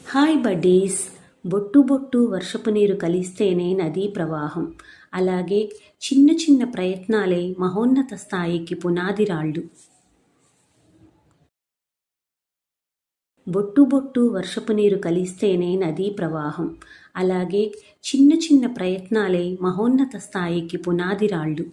Hi buddies. బొట్టు బొట్టు వర్షపు నీరు కలిస్తేనే నదీ ప్రవాహం. అలాగే చిన్న చిన్న ప్రయత్నాలే మహోన్నత స్థాయికి పునాదిరాళ్ళు. బొట్టు బొట్టు వర్షపు నీరు కలిస్తేనే నదీ ప్రవాహం. అలాగే చిన్న చిన్న ప్రయత్నాలే మహోన్నత స్థాయికి పునాదిరాళ్ళు.